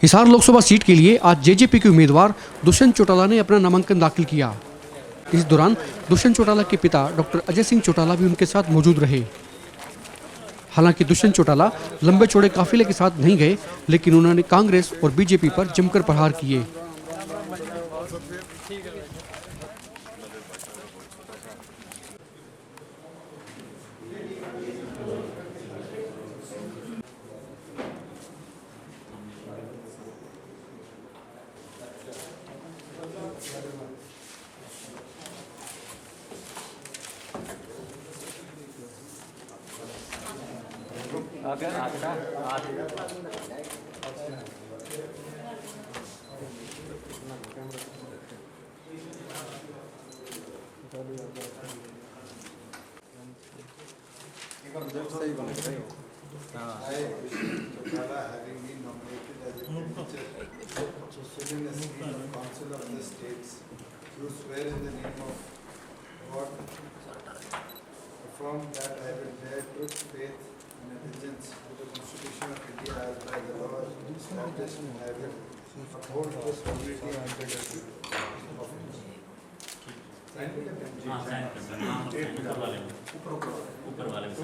Hisar Lok Sabha seat के लिए आज जेजेपी के उम्मीदवार दुष्यंत चौटाला ने अपना नामांकन दाखिल किया। इस दौरान दुष्यंत चौटाला के पिता डॉक्टर अजय सिंह चौटाला भी उनके साथ मौजूद रहे। हालांकि दुष्यंत चौटाला लंबे चौड़े काफिले के साथ नहीं गए, लेकिन उन्होंने कांग्रेस और बीजेपी पर जमकर प्रहार किए। Council of the States, do swear in the name of God, affirm that I will bear truth, faith, and allegiance to the Constitution of India as by the law established, and I will uphold the stability and integrity of India. ऊपर वाले में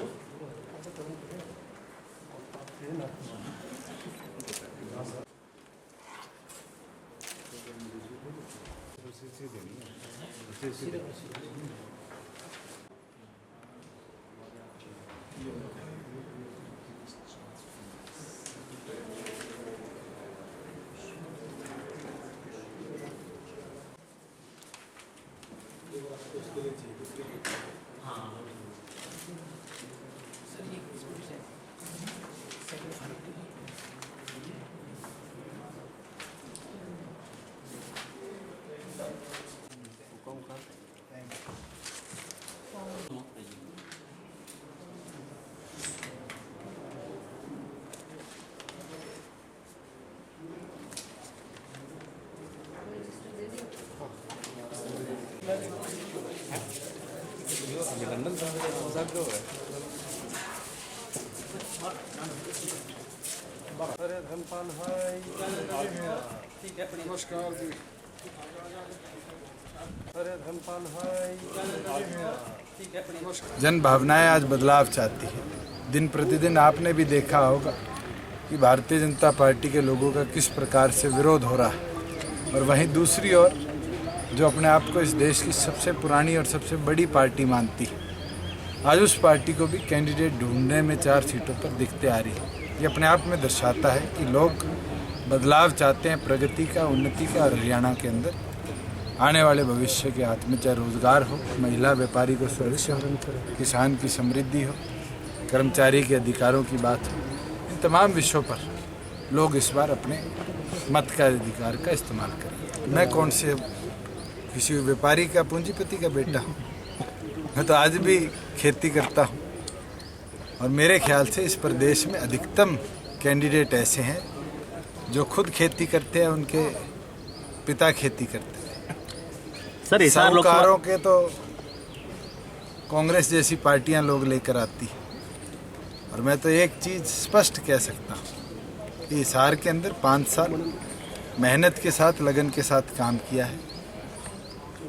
जन भावनाएं आज बदलाव चाहती है। दिन प्रतिदिन आपने भी देखा होगा कि भारतीय जनता पार्टी के लोगों का किस प्रकार से विरोध हो रहा है, और वहीं दूसरी ओर जो अपने आप को इस देश की सबसे पुरानी और सबसे बड़ी पार्टी मानती है, आज उस पार्टी को भी कैंडिडेट ढूंढने में 4 सीटों पर दिखते आ रही है। ये अपने आप में दर्शाता है कि लोग बदलाव चाहते हैं, प्रगति का, उन्नति का। और हरियाणा के अंदर आने वाले भविष्य के हाथ में चाहे रोजगार हो, महिला व्यापारी को सुरक्षा हो, किसान की समृद्धि हो, कर्मचारी के अधिकारों की बात हो, इन तमाम विषयों पर लोग इस बार अपने मत का अधिकार का इस्तेमाल करें। मैं कौन से किसी व्यापारी का, पूंजीपति का बेटा हूँ? मैं तो आज भी खेती करता हूँ, और मेरे ख्याल से इस प्रदेश में अधिकतम कैंडिडेट ऐसे हैं जो खुद खेती करते हैं, उनके पिता खेती करते हैं। सर, साहूकारों के तो कांग्रेस जैसी पार्टियां लोग लेकर आती हैं। और मैं तो एक चीज़ स्पष्ट कह सकता हूँ कि हिसार के अंदर 5 साल मेहनत के साथ, लगन के साथ काम किया है,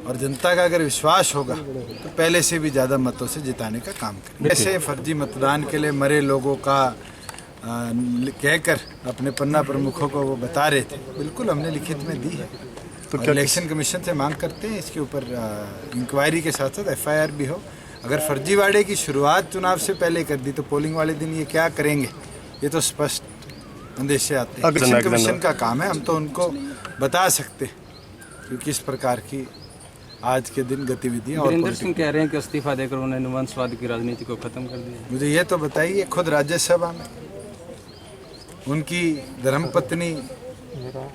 और जनता का अगर विश्वास होगा तो पहले से भी ज़्यादा मतों से जिताने का काम करें। ऐसे फर्जी मतदान के लिए मरे लोगों का कहकर अपने पन्ना प्रमुखों को वो बता रहे थे, बिल्कुल हमने लिखित में दी है। तो इलेक्शन कमीशन से मांग करते हैं इसके ऊपर इंक्वायरी के साथ साथ FIR भी हो। अगर फर्जीवाड़े की शुरुआत चुनाव से पहले कर दी तो पोलिंग वाले दिन ये क्या करेंगे, ये तो स्पष्ट अंदेशे आते हैं। इलेक्शन कमीशन का काम है, हम तो उनको बता सकते हैं कि किस प्रकार की आज के दिन गतिविधियां। वीरेंद्र सिंह कह रहे हैं कि इस्तीफा देकर उन्होंने वंशवाद की राजनीति को खत्म कर दिया। मुझे ये तो बताइए, खुद राज्यसभा में उनकी धर्मपत्नी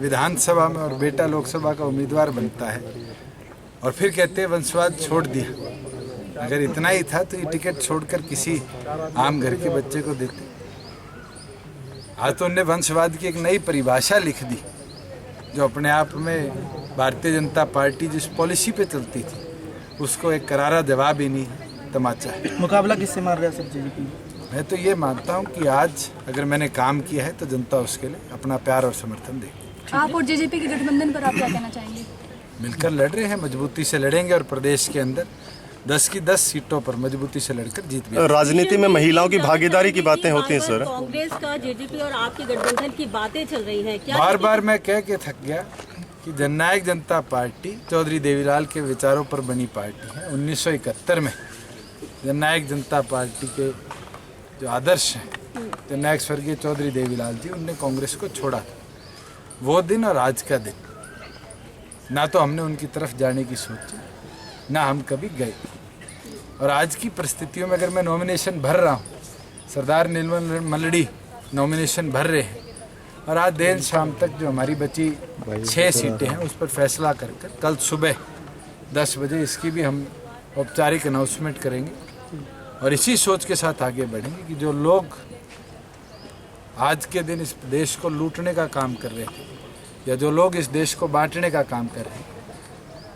विधानसभा में और बेटा लोकसभा का उम्मीदवार बनता है, और फिर कहते हैं वंशवाद छोड़ दिया। अगर इतना ही था तो ये टिकट छोड़कर किसी आम घर के बच्चे को देते। आज तो उनने वंशवाद की एक नई परिभाषा लिख दी, जो अपने आप में भारतीय जनता पार्टी जिस पॉलिसी पे चलती थी उसको एक करारा जवाब ही नहीं, तमाचा है। मुकाबला किससे मार रहा है सर जेजेपी? मैं तो ये मानता हूँ कि आज अगर मैंने काम किया है तो जनता उसके लिए अपना प्यार और समर्थन देगी। आप और जेजेपी के गठबंधन पर आप क्या कहना चाहेंगे? मिलकर लड़ रहे हैं, मजबूती से लड़ेंगे और प्रदेश के अंदर 10 की 10 सीटों पर मजबूती से लड़कर जीत भी। राजनीति में महिलाओं की भागीदारी की बातें होती हैं सर। कांग्रेस का जेजेपी और आपकी गठबंधन की बातें चल रही हैं क्या? बार बार मैं कह के थक गया कि जननायक जनता पार्टी चौधरी देवीलाल के विचारों पर बनी पार्टी है। 1971 में जननायक जनता पार्टी के जो आदर्श हैं, जननायक स्वर्गीय चौधरी देवीलाल जी, उनने कांग्रेस को छोड़ा था। वो दिन और आज का दिन, ना तो हमने उनकी तरफ जाने की सोची, ना हम कभी गए। और आज की परिस्थितियों में अगर मैं नॉमिनेशन भर रहा हूँ, सरदार नीलमल मलड़ी नॉमिनेशन भर रहे हैं, और आज देर शाम तक जो हमारी बची 6 सीटें हैं उस पर फैसला कर कल सुबह 10 बजे इसकी भी हम औपचारिक अनाउंसमेंट करेंगे। और इसी सोच के साथ आगे बढ़ेंगे कि जो लोग आज के दिन इस देश को लूटने का काम कर रहे थे, या जो लोग इस देश को बांटने का काम कर रहे हैं,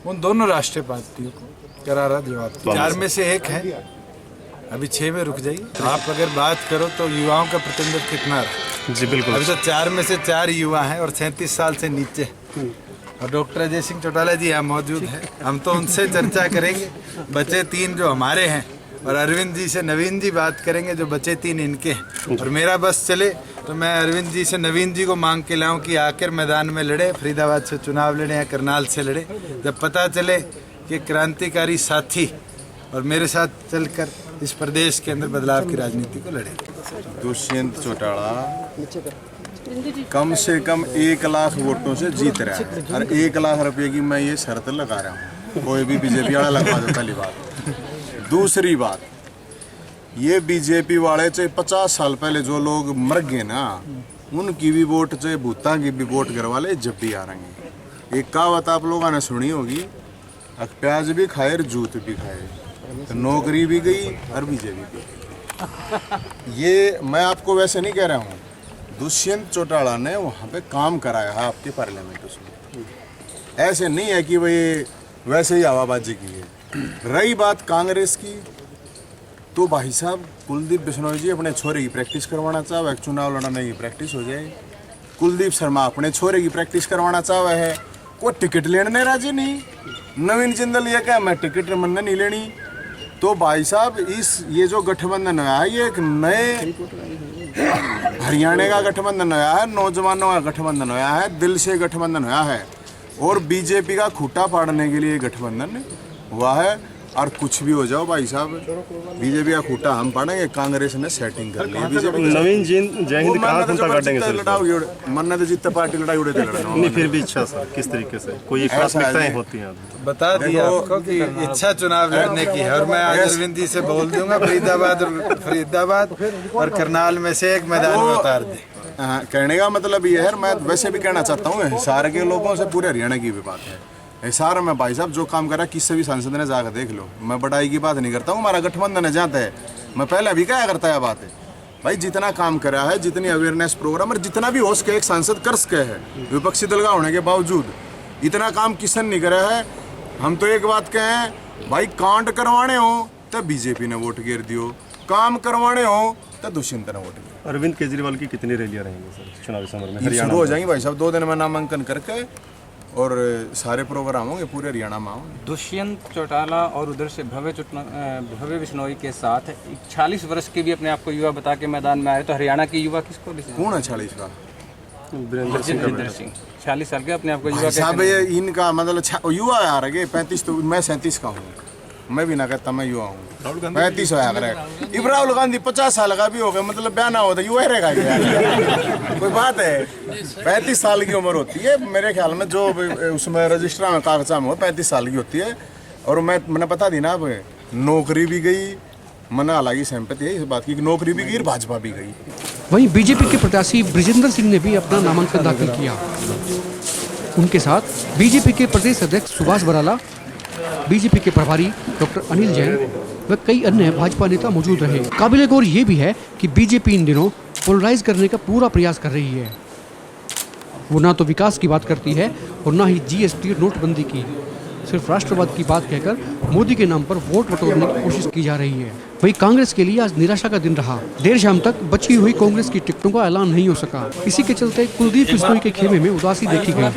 उन दोनों राष्ट्रीय पार्टियों को करारा जवाब। 4 में से एक है, अभी 6 में रुक जाइए। आप अगर बात करो तो युवाओं का प्रतिनिधित्व कितना रहा? जी बिल्कुल। अभी तो 4 में से 4 युवा हैं और 37 साल से नीचे। और डॉक्टर अजय सिंह चौटाला जी यहाँ मौजूद हैं, हम तो उनसे चर्चा करेंगे। बचे 3 जो हमारे हैं, और अरविंद जी से नवीन जी बात करेंगे जो बचे 3 इनके हैं। और मेरा बस चले तो मैं अरविंद जी से नवीन जी को मांग के लाऊं कि आकर मैदान में लड़े, फरीदाबाद से चुनाव लड़े या करनाल से लड़े, जब पता चले कि क्रांतिकारी साथी और मेरे साथ चलकर इस प्रदेश के अंदर बदलाव की राजनीति को लड़े। दुष्यंत चौटाला कम से कम 1 लाख वोटों से जीत रहा है, और 1 लाख रुपए की मैं ये शर्त लगा रहा हूँ, कोई भी बीजेपी वाला लगवा दो। पहली बात। दूसरी बात, ये बीजेपी वाले चाहे 50 साल पहले जो लोग मर गए ना, उनकी भी वोट, चाहे भूता की भी वोट करवा ले, जब भी आ रहेंगे। एक कहावत आप लोगों ने सुनी होगी, प्याज भी खाए और जूत भी खाए, तो नौकरी भी गई और बीजेपी भी गई। ये मैं आपको वैसे नहीं कह रहा हूँ, दुष्यंत चौटाला ने वहाँ पे काम कराया है आपके पार्लियामेंट उसमें। ऐसे नहीं है कि भाई वैसे ही हवाबाजी की है। रही बात कांग्रेस की, तो भाई साहब कुलदीप बिश्नोई जी अपने छोरे की प्रैक्टिस करवाना चाहे, चुनाव लड़ने की प्रैक्टिस हो जाए। कुलदीप शर्मा अपने छोरे की प्रैक्टिस करवाना चाहे है, वो टिकट लेने राजी नहीं। नवीन जिंदल ये क्या, मैं टिकट मन नहीं लेनी। तो भाई साहब ये जो गठबंधन है, ये एक नए हरियाणा का गठबंधन होया है, नौजवानों का गठबंधन होया है, दिल से गठबंधन होया है, और बीजेपी का खूंटा फाड़ने के लिए गठबंधन हुआ है। और कुछ भी हो जाओ भाई साहब, बीजेपी का खूंटा हम फाड़ेंगे, कांग्रेस ने सेटिंग कर ली है। बीजेपी नवीन जय हिंद कहाँ खुंटा काटेंगे सर? मन्ना तो जितने पार्टी लड़ाई उड़े थे लड़ना नहीं, फिर भी इच्छा सर किस तरीके से, कोई प्राथमिकताएं होती हैं? बता दिया आपको कि इच्छा चुनाव लड़ने की है, और मैं आज अरविंद जी से बोल दूंगा फरीदाबाद और करनाल में से एक मैदान में उतार दे। कहने का मतलब ये है, मैं वैसे भी कहना चाहता हूँ, हिसार के लोगों से पूरे हरियाणा की भी बात है। हिसार में भाई साहब जो काम करा, किसी भी सांसद ने जाकर देख लो। मैं बड़ाई की बात नहीं करता हूँ, हमारा गठबंधन है जाता है, मैं पहले भी क्या करता है बात है भाई, जितना काम करा है, जितनी अवेयरनेस प्रोग्राम और जितना भी हो सके एक सांसद कर सके है, विपक्षी दल का होने के बावजूद इतना काम किसन नहीं करा है। हम तो एक बात कहें भाई, कांड करवाने हो तब बीजेपी ने वोट गिर दियो, काम करवाने हो तब दुष्यंत ने वोट गिर। अरविंद केजरीवाल की कितनी रैलियां रहेंगी सर चुनावी समर में? ये शुरू हो जाएंगी भाई साहब, 2 दिन में नामांकन करके, और सारे प्रोग्राम होंगे पूरे हरियाणा में होंगे। दुष्यंत चौटाला और उधर से भव्य बिश्नोई के साथ 40 वर्ष के भी अपने आप को युवा बता के मैदान में आए, तो हरियाणा के युवा किसको? कौन है 40 का? वीरेंद्र सिंह 40 साल के अपने आप को युवा साहब। ये इनका मतलब युवा आ रहे 35, तो मैं 37 का हूँ, मैं भी ना कहता मैं युवा हूँ। 35 होया करेगा। इब्राहिम गांधी 50 साल का भी हो गया, मतलब बयाना होता युवा रहेगा कोई बात है? 35 साल की उम्र होती है मेरे ख्याल में, जो उसमें रजिस्टर में कागजा में 35 साल की होती है। और मैंने बता दी ना, अब नौकरी भी गई, मैंने हालांकि सहमति है इस बात की, नौकरी भी गई और भाजपा भी गई। वहीं बीजेपी के प्रत्याशी ब्रिजेंद्र सिंह ने भी अपना नामांकन दाखिल किया। उनके साथ बीजेपी के प्रदेश अध्यक्ष सुभाष बराला, बीजेपी के प्रभारी डॉक्टर अनिल जैन व कई अन्य भाजपा नेता मौजूद रहे। काबिल गौर ये भी है कि बीजेपी इन दिनों पोलराइज करने का पूरा प्रयास कर रही है। वो ना तो विकास की बात करती है और ना ही जीएसटी और नोटबंदी की। सिर्फ राष्ट्रवाद की बात कहकर मोदी के नाम पर वोट बटोरने की कोशिश की जा रही है। वहीं कांग्रेस के लिए आज निराशा का दिन रहा। देर शाम तक बची हुई कांग्रेस की टिकटों का ऐलान नहीं हो सका। इसी के चलते कुलदीप बिश्नोई के खेमे में उदासी देखी गई।